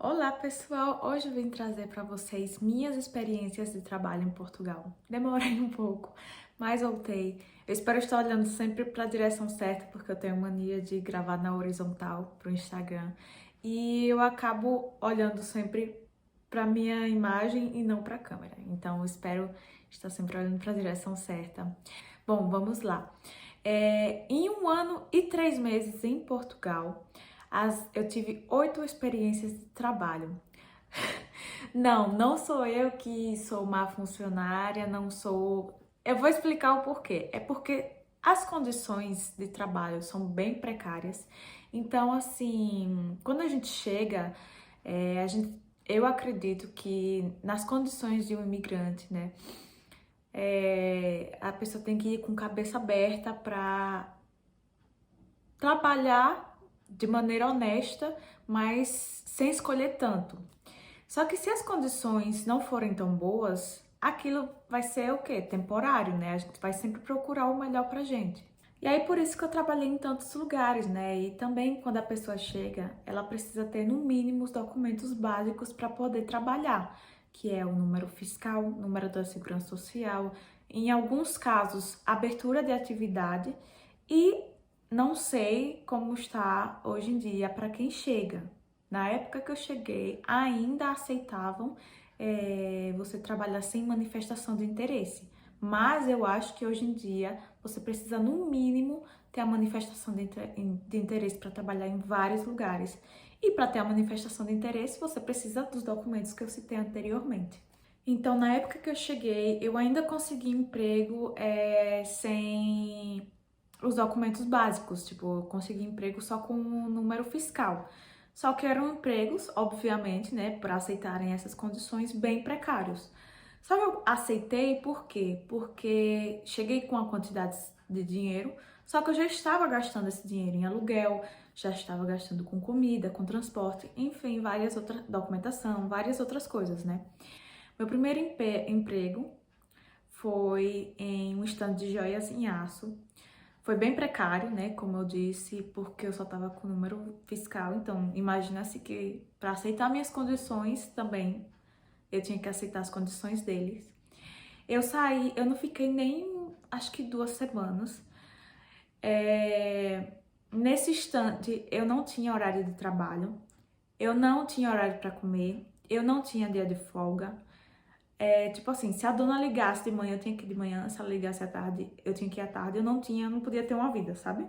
Olá pessoal, hoje eu vim trazer para vocês minhas experiências de trabalho em Portugal. Demorei um pouco, mas voltei. Eu espero estar olhando sempre para a direção certa, porque eu tenho mania de gravar na horizontal para o Instagram e eu acabo olhando sempre para minha imagem e não para a câmera. Então eu espero estar sempre olhando para a direção certa. Bom, vamos lá. Em 1 ano e 3 meses em Portugal, eu tive 8 experiências de trabalho. Não sou eu que sou má funcionária, não sou. Eu vou explicar o porquê. É porque as condições de trabalho são bem precárias. Então, assim, quando a gente chega, eu acredito que nas condições de um imigrante, né, a pessoa tem que ir com cabeça aberta para trabalhar de maneira honesta, mas sem escolher tanto. Só que se as condições não forem tão boas, aquilo vai ser o quê? Temporário, né? A gente vai sempre procurar o melhor pra gente. E aí por isso que eu trabalhei em tantos lugares, né? E também quando a pessoa chega, ela precisa ter no mínimo os documentos básicos para poder trabalhar, que é o número fiscal, o número da segurança social, em alguns casos, abertura de atividade e não sei como está hoje em dia para quem chega. Na época que eu cheguei, ainda aceitavam você trabalhar sem manifestação de interesse. Mas eu acho que hoje em dia você precisa, no mínimo, ter a manifestação de interesse para trabalhar em vários lugares. E para ter a manifestação de interesse, você precisa dos documentos que eu citei anteriormente. Então, na época que eu cheguei, eu ainda consegui emprego sem os documentos básicos, tipo, eu consegui emprego só com o número fiscal. Só que eram empregos, obviamente, né, para aceitarem essas condições, bem precários. Só que eu aceitei por quê? Porque cheguei com a quantidade de dinheiro, só que eu já estava gastando esse dinheiro em aluguel, já estava gastando com comida, com transporte, enfim, várias outras documentação, várias outras coisas, né? Meu primeiro emprego foi em um estande de joias em aço. Foi bem precário, né? Como eu disse, porque eu só tava com o número fiscal. Então, imagina-se que para aceitar minhas condições também, eu tinha que aceitar as condições deles. Eu saí, eu não fiquei nem, acho que 2 semanas. Nesse instante, eu não tinha horário de trabalho, eu não tinha horário para comer, eu não tinha dia de folga. Tipo assim, se a dona ligasse de manhã, eu tinha que ir de manhã, se ela ligasse à tarde, eu tinha que ir à tarde, eu não podia ter uma vida, sabe?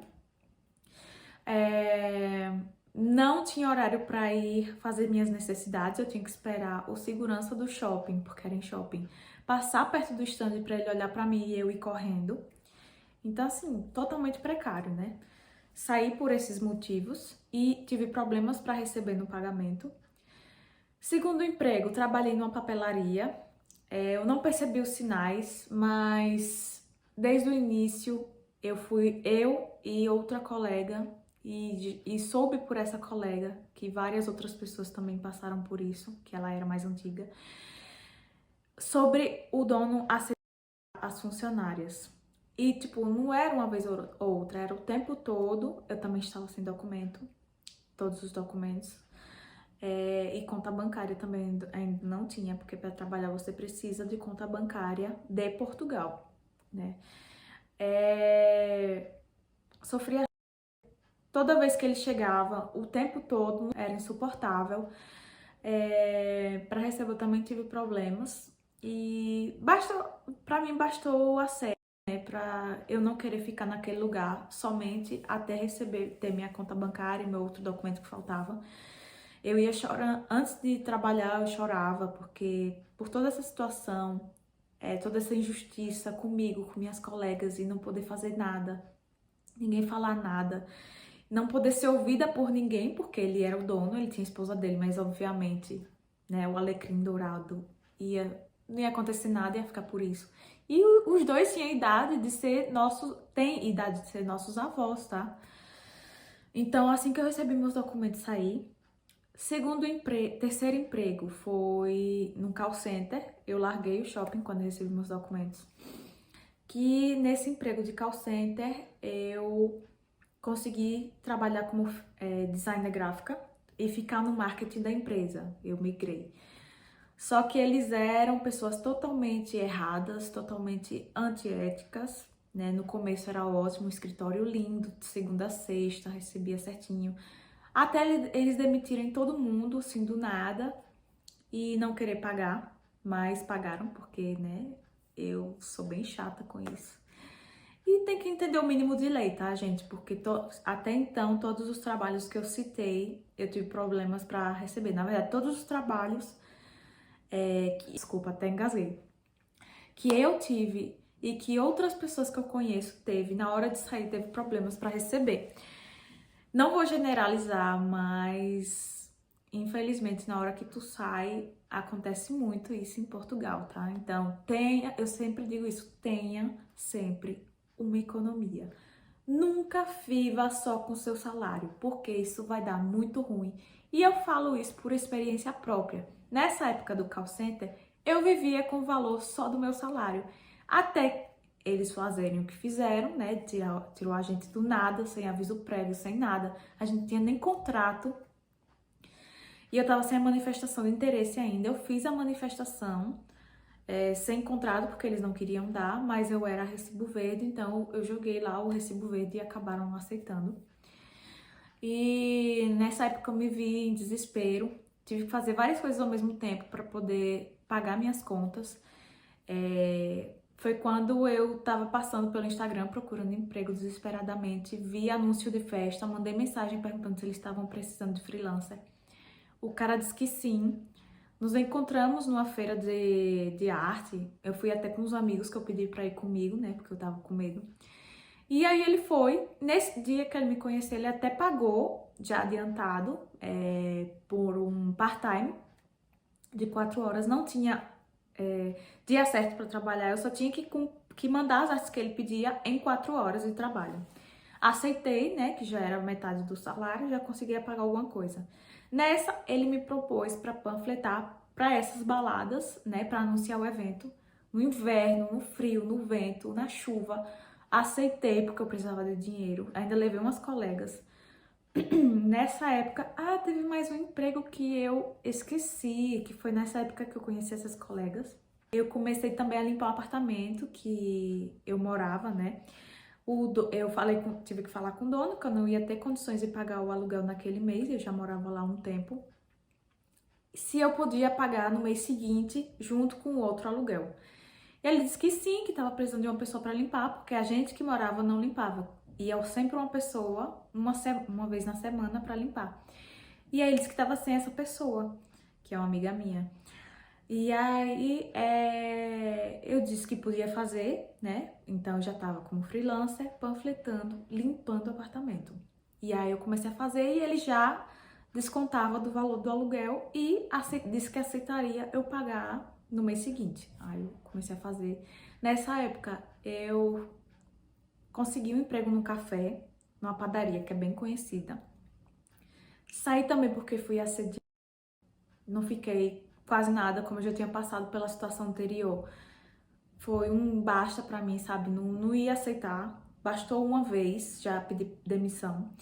É, Não tinha horário para ir fazer minhas necessidades, eu tinha que esperar o segurança do shopping, porque era em shopping, passar perto do stand para ele olhar para mim e eu ir correndo. Então, assim, totalmente precário, né? Saí por esses motivos e tive problemas para receber no pagamento. Segundo emprego, trabalhei numa papelaria. Eu não percebi os sinais, mas desde o início eu e outra colega, e soube por essa colega que várias outras pessoas também passaram por isso, que ela era mais antiga, sobre o dono aceitar as funcionárias. E, tipo, não era uma vez ou outra, era o tempo todo. Eu também estava sem documento, todos os documentos. E conta bancária também ainda não tinha, porque para trabalhar você precisa de conta bancária de Portugal, né? Sofria toda vez que ele chegava, o tempo todo, era insuportável. Para receber eu também tive problemas e para mim bastou o acesso, né, para eu não querer ficar naquele lugar somente até receber, ter minha conta bancária e meu outro documento que faltava. Eu ia chorando, antes de trabalhar eu chorava, porque por toda essa situação, toda essa injustiça comigo, com minhas colegas e não poder fazer nada, ninguém falar nada, não poder ser ouvida por ninguém, porque ele era o dono, ele tinha a esposa dele, mas obviamente, né, o alecrim dourado não ia acontecer nada, ia ficar por isso. E os dois tinham idade de ser tem idade de ser nossos avós, tá? Então, assim que eu recebi meus documentos, saí. Terceiro emprego foi no call center. Eu larguei o shopping quando eu recebi meus documentos. Que nesse emprego de call center eu consegui trabalhar como designer gráfica. e ficar no marketing da empresa. Eu migrei. Só que eles eram pessoas totalmente erradas, totalmente antiéticas, né? No começo era ótimo, um escritório lindo, de segunda a sexta, recebia certinho. Até eles demitirem todo mundo, assim, do nada, e não querer pagar, mas pagaram porque, né, eu sou bem chata com isso. E tem que entender o mínimo de lei, tá, gente? Porque até então, todos os trabalhos que eu citei, eu tive problemas para receber. Na verdade, todos os trabalhos, desculpa, até engasguei, que eu tive e que outras pessoas que eu conheço teve, na hora de sair, teve problemas para receber. Não vou generalizar, mas infelizmente na hora que tu sai, acontece muito isso em Portugal, tá? Então, eu sempre digo isso, tenha sempre uma economia. Nunca viva só com seu salário, porque isso vai dar muito ruim. E eu falo isso por experiência própria. Nessa época do call center, eu vivia com o valor só do meu salário. Até eles fazerem o que fizeram, né? Tirou a gente do nada, sem aviso prévio, sem nada. A gente não tinha nem contrato. E eu tava sem a manifestação de interesse ainda. Eu fiz a manifestação sem contrato, porque eles não queriam dar, mas eu era recibo verde, então eu joguei lá o recibo verde e acabaram não aceitando. E nessa época eu me vi em desespero, tive que fazer várias coisas ao mesmo tempo para poder pagar minhas contas. Foi quando eu tava passando pelo Instagram procurando emprego desesperadamente, vi anúncio de festa, mandei mensagem perguntando se eles estavam precisando de freelancer. O cara disse que sim. Nos encontramos numa feira de arte. Eu fui até com uns amigos que eu pedi pra ir comigo, né? Porque eu tava com medo. E aí ele foi. Nesse dia que ele me conheceu, ele até pagou, já adiantado, por um part-time de 4 horas. Não tinha dia certo pra trabalhar, eu só tinha que mandar as artes que ele pedia em 4 horas de trabalho. Aceitei, né? Que já era metade do salário, já conseguia pagar alguma coisa. Nessa, ele me propôs para panfletar para essas baladas, né, para anunciar o evento, no inverno, no frio, no vento, na chuva. Aceitei porque eu precisava de dinheiro. Ainda levei umas colegas. Nessa época, teve mais um emprego que eu esqueci, que foi nessa época que eu conheci essas colegas. Eu comecei também a limpar o apartamento que eu morava, né? Tive que falar com o dono que eu não ia ter condições de pagar o aluguel naquele mês, eu já morava lá há um tempo. Se eu podia pagar no mês seguinte, junto com o outro aluguel. Ele disse que sim, que estava precisando de uma pessoa para limpar, porque a gente que morava não limpava. Ia sempre uma pessoa, uma vez na semana, para limpar. E aí ele disse que estava sem essa pessoa, que é uma amiga minha. E aí eu disse que podia fazer, né? Então eu já tava como freelancer, panfletando, limpando o apartamento. E aí eu comecei a fazer e ele já descontava do valor do aluguel e disse que aceitaria eu pagar no mês seguinte. Aí eu comecei a fazer. Nessa época eu consegui um emprego no café, numa padaria que é bem conhecida. Saí também porque fui assediada. Não fiquei quase nada, como eu já tinha passado pela situação anterior. Foi um basta pra mim, sabe? Não ia aceitar. Bastou uma vez, já pedi demissão.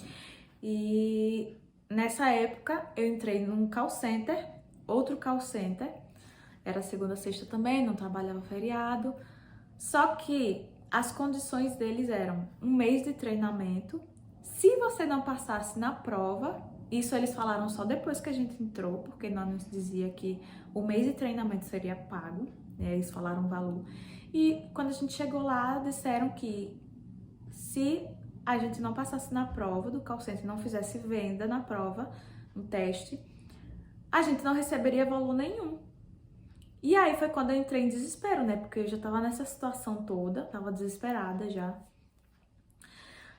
E nessa época eu entrei num call center, outro call center. Era segunda a sexta também, não trabalhava feriado. Só que as condições deles eram um mês de treinamento. Se você não passasse na prova, isso eles falaram só depois que a gente entrou, porque não nos dizia que o mês de treinamento seria pago, né? Eles falaram o valor. E quando a gente chegou lá, disseram que se a gente não passasse na prova do call center, não fizesse venda na prova, no teste, a gente não receberia valor nenhum. E aí foi quando eu entrei em desespero, né? Porque eu já tava nessa situação toda, tava desesperada já.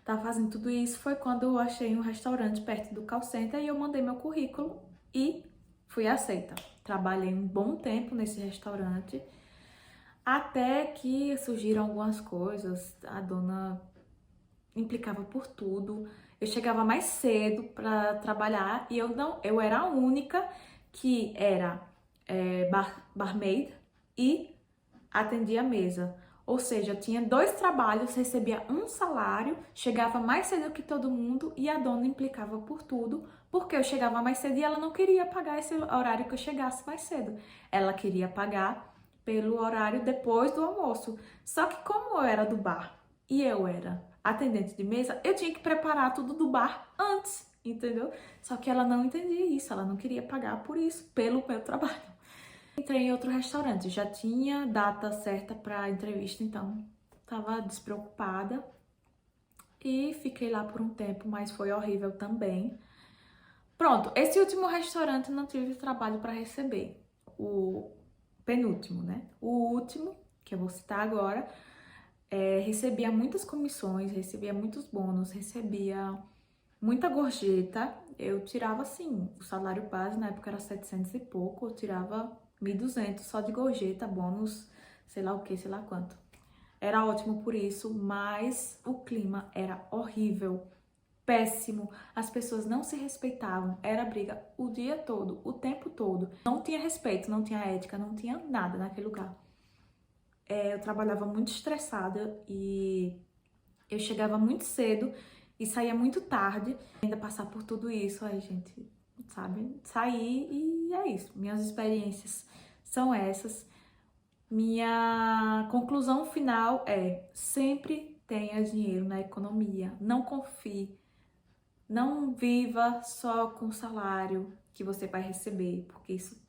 Tava fazendo tudo isso, foi quando eu achei um restaurante perto do call center e eu mandei meu currículo e fui aceita. Trabalhei um bom tempo nesse restaurante, até que surgiram algumas coisas, a dona implicava por tudo. Eu chegava mais cedo para trabalhar e eu era a única que era barmaid e atendia a mesa. Ou seja, eu tinha 2 trabalhos, recebia um salário, chegava mais cedo que todo mundo e a dona implicava por tudo, porque eu chegava mais cedo e ela não queria pagar esse horário que eu chegasse mais cedo. Ela queria pagar pelo horário depois do almoço. Só que como eu era do bar e eu era atendente de mesa, eu tinha que preparar tudo do bar antes, entendeu? Só que ela não entendia isso, ela não queria pagar por isso, pelo meu trabalho. Entrei em outro restaurante, já tinha data certa para entrevista, então tava despreocupada e fiquei lá por um tempo, mas foi horrível também. Pronto, esse último restaurante não tive trabalho para receber. O penúltimo, né? O último, que eu vou citar agora, recebia muitas comissões, recebia muitos bônus, recebia muita gorjeta. Eu tirava, assim, o salário base na época era 700 e pouco, eu tirava 1.200 só de gorjeta, bônus, sei lá o que, sei lá quanto. Era ótimo por isso, mas o clima era horrível, péssimo. As pessoas não se respeitavam, era briga o dia todo, o tempo todo. Não tinha respeito, não tinha ética, não tinha nada naquele lugar. Eu trabalhava muito estressada e eu chegava muito cedo e saía muito tarde. Ainda passar por tudo isso, aí, gente, sabe? Saí e é isso. Minhas experiências são essas. Minha conclusão final é: sempre tenha dinheiro na economia. Não confie. Não viva só com o salário que você vai receber, porque isso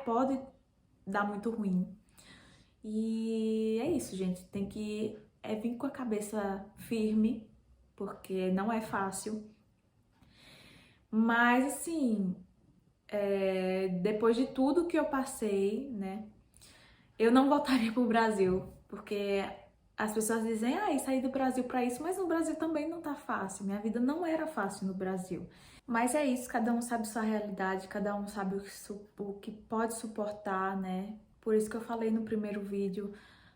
pode dar muito ruim. E é isso, gente. Tem que vir com a cabeça firme, porque não é fácil. Mas, assim, depois de tudo que eu passei, né, eu não voltaria pro Brasil, porque as pessoas dizem, sair do Brasil pra isso, mas no Brasil também não tá fácil. Minha vida não era fácil no Brasil. Mas é isso, cada um sabe sua realidade, cada um sabe o que pode suportar, né? Por isso que eu falei no primeiro vídeo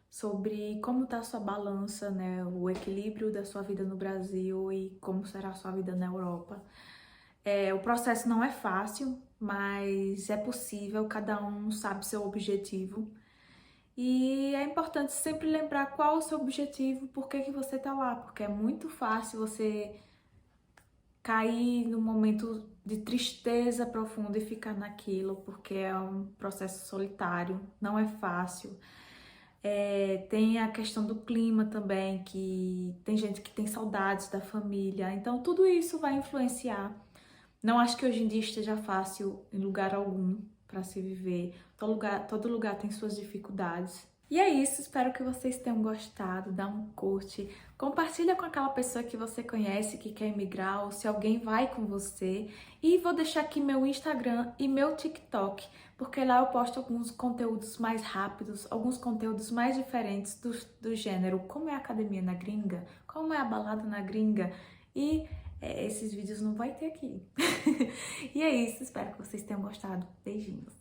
sobre como tá a sua balança, né? O equilíbrio da sua vida no Brasil e como será a sua vida na Europa. O processo não é fácil, mas é possível, cada um sabe seu objetivo. E é importante sempre lembrar qual o seu objetivo, por que você tá lá, porque é muito fácil você cair num momento de tristeza profunda e ficar naquilo, porque é um processo solitário, não é fácil. Tem a questão do clima também, que tem gente que tem saudades da família, então tudo isso vai influenciar. Não acho que hoje em dia esteja fácil em lugar algum para se viver, todo lugar tem suas dificuldades. E é isso, espero que vocês tenham gostado, dá um curte, compartilha com aquela pessoa que você conhece que quer emigrar ou se alguém vai com você. E vou deixar aqui meu Instagram e meu TikTok, porque lá eu posto alguns conteúdos mais rápidos, alguns conteúdos mais diferentes do gênero, como é a academia na gringa, como é a balada na gringa e esses vídeos não vai ter aqui. E é isso, espero que vocês tenham gostado. Beijinhos!